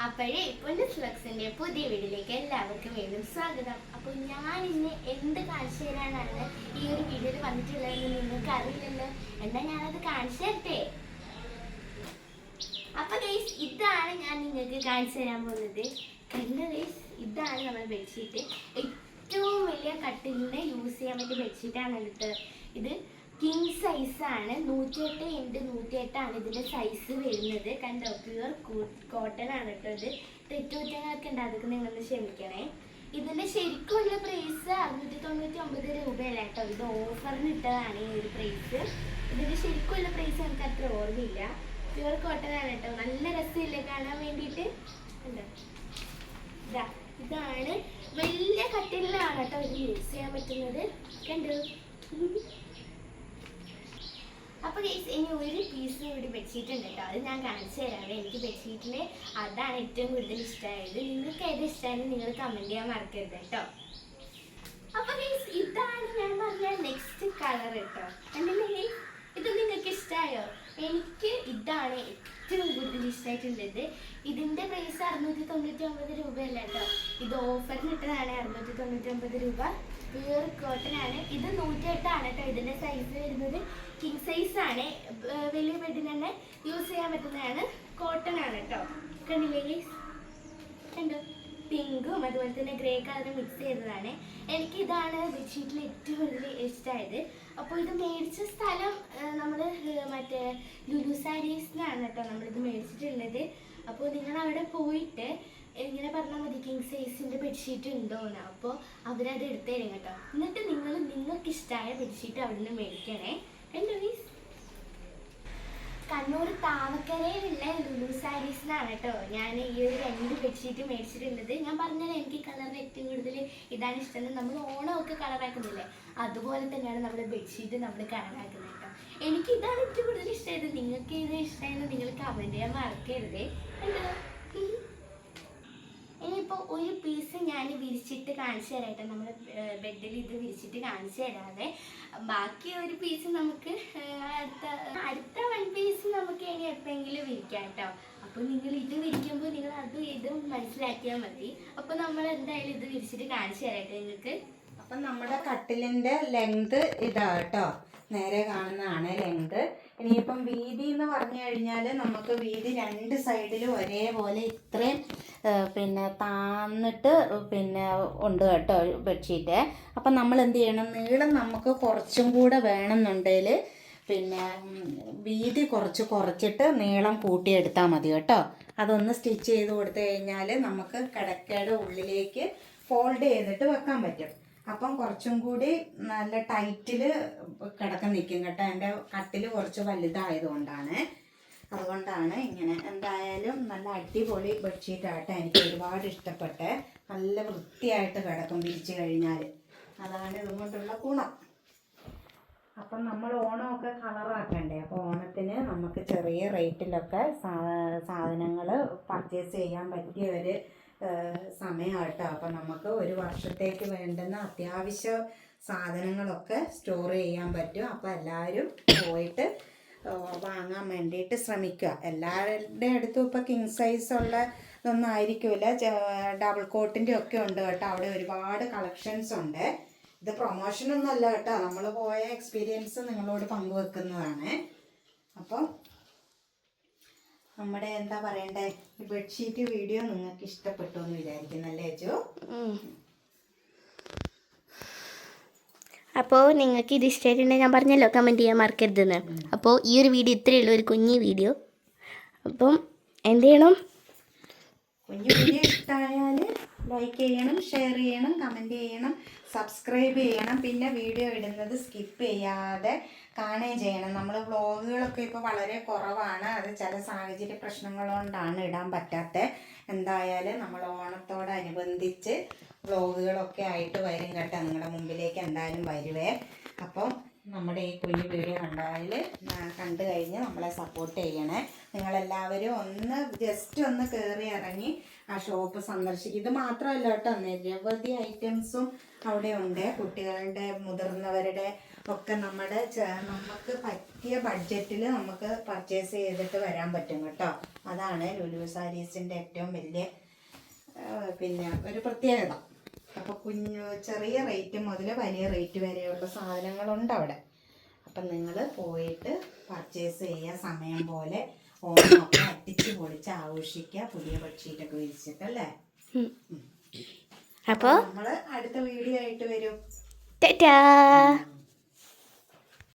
അപ്പോഴേ പൊന്നിസ്ലക്സിന്റെ പുതിയ വീഡിയോയിലേക്ക് എല്ലാവർക്കും വീണ്ടും സ്വാഗതം. അപ്പോൾ ഞാൻ ഇന്ന് എന്ത് കാണിച്ചു തരാനാണ് ഈ ഒരു വീഡിയോയിൽ വന്നിട്ടുള്ളതെന്ന് നിങ്ങൾക്ക് അറിയില്ലല്ലോ. എന്നാൽ ഞാനത് കാണിച്ചു തരട്ടെ. അപ്പൊ ഗൈസ്, ഇതാണ് ഞാൻ നിങ്ങൾക്ക് കാണിച്ചു തരാൻ പോകുന്നത്. കണ്ടോ ഗൈസ്, ഇതാണ് നമ്മുടെ ബെഡ്ഷീറ്റ്. ഏറ്റവും വലിയ കട്ടിലിന് യൂസ് ചെയ്യാൻ പറ്റിയ ബെഡ്ഷീറ്റാണ് എടുത്തത്. ഇത് കിങ് സൈസാണ്. 108x108 ഇതിൻ്റെ സൈസ് വരുന്നത്. കണ്ടോ, പ്യുവർ കോട്ടൺ ആണ് കേട്ടോ. ഇത് തെറ്റുകുറ്റങ്ങളൊക്കെ ഉണ്ട്, അതൊക്കെ നിങ്ങളൊന്ന് ക്ഷമിക്കണേ. ഇതിൻ്റെ ശരിക്കുള്ള പ്രൈസ് 699 രൂപയല്ല കേട്ടോ. ഇത് ഓഫറിന് ഇട്ടതാണ് ഈ ഒരു പ്രൈസ്. ഇതിൻ്റെ ശരിക്കുള്ള പ്രൈസ് എനിക്ക് അത്ര ഓർമ്മയില്ല. പ്യുവർ കോട്ടൺ ആണ് കേട്ടോ. നല്ല രസമില്ലേ കാണാൻ വേണ്ടിയിട്ട്. കണ്ടോ, ഇതാണ് വലിയ കട്ടിലാണ് കേട്ടോ ഇത് യൂസ് ചെയ്യാൻ പറ്റുന്നത്. കണ്ടോ. അപ്പോൾ ഗൈസ്, ഇനി ഒരു പീസിന് കൂടി ബെഡ്ഷീറ്റ് ഉണ്ട് കേട്ടോ. അത് ഞാൻ കാണിച്ചു തരാം. എനിക്ക് ബെഡ്ഷീറ്റിന് അതാണ് ഏറ്റവും കൂടുതൽ ഇഷ്ടമായത്. നിങ്ങൾക്ക് ഏത് ഇഷ്ടമായാലും നിങ്ങൾ കമൻറ്റ് ചെയ്യാൻ മറക്കരുത് കേട്ടോ. അപ്പോൾ ഗൈസ്, ഇതാണ് ഞാൻ പറഞ്ഞ നെക്സ്റ്റ് കളർ കേട്ടോ. കണ്ടില്ലേ, ഇത് നിങ്ങൾക്ക് ഇഷ്ടമായോ? എനിക്ക് ഇതാണ് ഏറ്റവും കൂടുതൽ ഇഷ്ടമായിട്ടുള്ളത്. ഇതിൻ്റെ പ്രൈസ് 699 രൂപയല്ല കേട്ടോ. ഇത് ഓഫറിന് ഇട്ടതാണ് 699 രൂപ. പ്യുവർ കോട്ടൺ ആണ്. ഇത് 108 ആണ് കേട്ടോ. ഇതിൻ്റെ സൈസ് വരുന്നത് കിങ് സൈസ് ആണ്. വലിയ ബെഡിന് തന്നെ യൂസ് ചെയ്യാൻ പറ്റുന്നതാണ്. കോട്ടൺ ആണ് കേട്ടോ. കണ്ടില്ലേ ഗൈസ്, കണ്ടോ, പിങ്കും അതുപോലെ തന്നെ ഗ്രേ കളറും മിക്സ് ചെയ്തതാണ്. എനിക്കിതാണ് ബെഡ്ഷീറ്റിൽ ഏറ്റവും കൂടുതൽ ഇഷ്ടമായത്. അപ്പോൾ ഇത് മേടിച്ച സ്ഥലം നമ്മൾ മറ്റേ ലുലു സാരീസിനാണ് കേട്ടോ നമ്മളിത് മേടിച്ചിട്ടുള്ളത്. അപ്പോൾ നിങ്ങൾ അവിടെ പോയിട്ട് ഇങ്ങനെ പറഞ്ഞാൽ മതി കിങ് സൈസിൻ്റെ ബെഡ്ഷീറ്റ് ഉണ്ടോയെന്ന്. അപ്പോൾ അവരത് എടുത്തു തരും കേട്ടോ. എന്നിട്ട് നിങ്ങൾക്ക് ഇഷ്ടമായ ബെഡ്ഷീറ്റ് അവിടെ നിന്ന് മേടിക്കണേ. കണ്ടോ ഗൈസ്, കണ്ണൂർ താവക്കരയിലുള്ള ലുലു സാരീസിനാണ് കേട്ടോ ഞാൻ ഈ ഒരു 2 ബെഡ്ഷീറ്റ് മേടിച്ചിട്ടുള്ളത്. ഞാൻ പറഞ്ഞാൽ എനിക്ക് കളറിന് ഏറ്റവും കൂടുതൽ ഇതാണ് ഇഷ്ടം. നമ്മൾ ഓണമൊക്കെ കളറാക്കുന്നില്ലേ, അതുപോലെ തന്നെയാണ് നമ്മുടെ ബെഡ്ഷീറ്റ് നമ്മൾ കളറാക്കുന്നത് കേട്ടോ. എനിക്ക് ഇതാണ് ഏറ്റവും കൂടുതൽ ഇഷ്ടമായത്. നിങ്ങൾക്ക് ഇത് ഇഷ്ടമായെന്ന് നിങ്ങൾ കമൻറ്റ് ചെയ്യാൻ മറക്കരുത്. കണ്ടോ. ഇനിയിപ്പോൾ ഒരു പീസ് ഞാൻ വിരിച്ചിട്ട് കാണിച്ചു തരാം കേട്ടോ. നമ്മൾ ബെഡിൽ ഇത് വിരിച്ചിട്ട് കാണിച്ചു തരാതെ ബാക്കി ഒരു പീസ് നമുക്ക് അടുത്ത 1 പീസ് നമുക്ക് ഇനി എപ്പോഴെങ്കിലും വിരിക്കാം കേട്ടോ. അപ്പോൾ നിങ്ങൾ ഇത് വിരിക്കുമ്പോൾ നിങ്ങൾ അതും ഇതും മനസ്സിലാക്കിയാൽ മതി. അപ്പോൾ നമ്മൾ എന്തായാലും ഇത് വിരിച്ചിട്ട് കാണിച്ചു തരാം കേട്ടോ നിങ്ങൾക്ക്. അപ്പം നമ്മുടെ കട്ടിലിൻ്റെ ലെങ്ത് ഇതാ കേട്ടോ, നേരെ കാണുന്നതാണ് ലെങ്ത്. ഇനിയിപ്പം വീതി എന്ന് പറഞ്ഞു കഴിഞ്ഞാൽ നമുക്ക് വീതി 2 സൈഡിലും ഒരേപോലെ ഇത്രയും താന്നിട്ട് ഉണ്ട് കേട്ടോ ബെഡ്ഷീറ്റ്. അപ്പം നമ്മൾ എന്ത് ചെയ്യണം, നീളം നമുക്ക് കുറച്ചും കൂടെ വേണമെന്നുണ്ടെങ്കിൽ വീതി കുറച്ചിട്ട് നീളം കൂട്ടിയെടുത്താൽ മതി കേട്ടോ. അതൊന്ന് സ്റ്റിച്ച് ചെയ്ത് കൊടുത്തു കഴിഞ്ഞാൽ നമുക്ക് കിടക്കയുടെ ഉള്ളിലേക്ക് ഫോൾഡ് ചെയ്തിട്ട് വെക്കാൻ പറ്റും. അപ്പം കുറച്ചും കൂടി നല്ല ടൈറ്റിൽ കിടക്കാൻ നിൽക്കും കേട്ടോ. എൻ്റെ കട്ടിൽ കുറച്ച് വലുതായതുകൊണ്ടാണ്, അതുകൊണ്ടാണ് ഇങ്ങനെ. എന്തായാലും നല്ല അടിപൊളി ബെഡ്ഷീറ്റായിട്ട് എനിക്ക് ഒരുപാട് ഇഷ്ടപ്പെട്ട്. നല്ല വൃത്തിയായിട്ട് കിടക്കും വിരിച്ചു കഴിഞ്ഞാൽ. അതാണ് ഇതുകൊണ്ടുള്ള ഗുണം. അപ്പം നമ്മൾ ഓണമൊക്കെ കളറാക്കണ്ടേ. അപ്പോൾ ഓണത്തിന് നമുക്ക് ചെറിയ റേറ്റിലൊക്കെ സാധനങ്ങൾ പർച്ചേസ് ചെയ്യാൻ പറ്റിയ ഒരു സമയമാട്ടോ. അപ്പം നമുക്ക് ഒരു വർഷത്തേക്ക് വേണ്ടുന്ന അത്യാവശ്യ സാധനങ്ങളൊക്കെ സ്റ്റോർ ചെയ്യാൻ പറ്റും. അപ്പോൾ എല്ലാവരും പോയിട്ട് വാങ്ങാൻ വേണ്ടിയിട്ട് ശ്രമിക്കുക. എല്ലാവരുടെ അടുത്തും ഇപ്പോൾ കിങ് സൈസ് ഉള്ള ഇതൊന്നും ആയിരിക്കില്ല. ഡബിൾ കോട്ടിൻ്റെ ഒക്കെ ഉണ്ട് കേട്ടോ. അവിടെ ഒരുപാട് കളക്ഷൻസ് ഉണ്ട്. ഇത് പ്രൊമോഷനൊന്നും അല്ല കേട്ടോ, നമ്മൾ പോയ എക്സ്പീരിയൻസ് നിങ്ങളോട് പങ്കുവെക്കുന്നതാണ്. അപ്പം നമ്മുടെ എന്താ പറയണ്ടേ, ഈ ബെഡ്ഷീറ്റ് വീഡിയോ നിങ്ങൾക്ക് ഇഷ്ടപ്പെട്ടു എന്ന് വിചാരിക്കുന്നല്ലേ അജു? അപ്പോൾ നിങ്ങൾക്ക് ഇത് ഇഷ്ടമായിട്ടുണ്ടെങ്കിൽ ഞാൻ പറഞ്ഞല്ലോ കമൻറ്റ് ചെയ്യാൻ മറക്കരുതെന്ന്. അപ്പോൾ ഈ ഒരു വീഡിയോ ഇത്രയേ ഉള്ളൂ, ഒരു കുഞ്ഞു വീഡിയോ. അപ്പം എന്ത് ചെയ്യണം, കുഞ്ഞു വീഡിയോ ഇഷ്ടമായാൽ ലൈക്ക് ചെയ്യണം, ഷെയർ ചെയ്യണം, കമൻറ്റ് ചെയ്യണം, സബ്സ്ക്രൈബ് ചെയ്യണം. പിന്നെ വീഡിയോ ഇടുന്നത് സ്കിപ്പ് ചെയ്യാതെ കാണുകയും ചെയ്യണം. നമ്മൾ വ്ളോഗുകളൊക്കെ ഇപ്പോൾ വളരെ കുറവാണ്. അത് ചില സാഹചര്യ പ്രശ്നങ്ങൾ കൊണ്ടാണ് ഇടാൻ പറ്റാത്തത്. എന്തായാലും നമ്മൾ ഓണത്തോടനുബന്ധിച്ച് വ്ളോഗുകളൊക്കെ ആയിട്ട് വരും കേട്ടോ. നിങ്ങളുടെ മുമ്പിലേക്ക് എന്തായാലും വരുവേ. അപ്പം നമ്മുടെ ഈ കുഞ്ഞു വീഡിയോ കണ്ടു കഴിഞ്ഞ് നമ്മളെ സപ്പോർട്ട് ചെയ്യണേ. നിങ്ങളെല്ലാവരും ജസ്റ്റ് ഒന്ന് കയറി ഇറങ്ങി ആ ഷോപ്പ് സന്ദർശിക്കും. ഇത് മാത്രമല്ല കേട്ടോ, നിരവധി ഐറ്റംസും അവിടെ ഉണ്ട്. കുട്ടികളുടെ, മുതിർന്നവരുടെ ഒക്കെ നമുക്ക് പറ്റിയ ബഡ്ജറ്റിൽ നമുക്ക് പർച്ചേസ് ചെയ്തിട്ട് വരാൻ പറ്റും കേട്ടോ. അതാണ് ലുലു സാരീസിൻ്റെ ഏറ്റവും വലിയ പിന്നെ ഒരു പ്രത്യേകത. അപ്പോൾ ചെറിയ റേറ്റ് മുതൽ വലിയ റേറ്റ് വരെയുള്ള സാധനങ്ങളുണ്ട് അവിടെ. അപ്പം നിങ്ങൾ പോയിട്ട് പർച്ചേസ് ചെയ്യുക, സമയം പോലെ ഓണമൊക്കെ അടിച്ച് പൊളിച്ച് ആഘോഷിക്കുക, പുതിയ ബെഡ്ഷീറ്റൊക്കെ വിരിച്ചിട്ടല്ലേ. അപ്പോൾ നമ്മൾ അടുത്ത വീഡിയോ ആയിട്ട് വരും. ടാറ്റാ.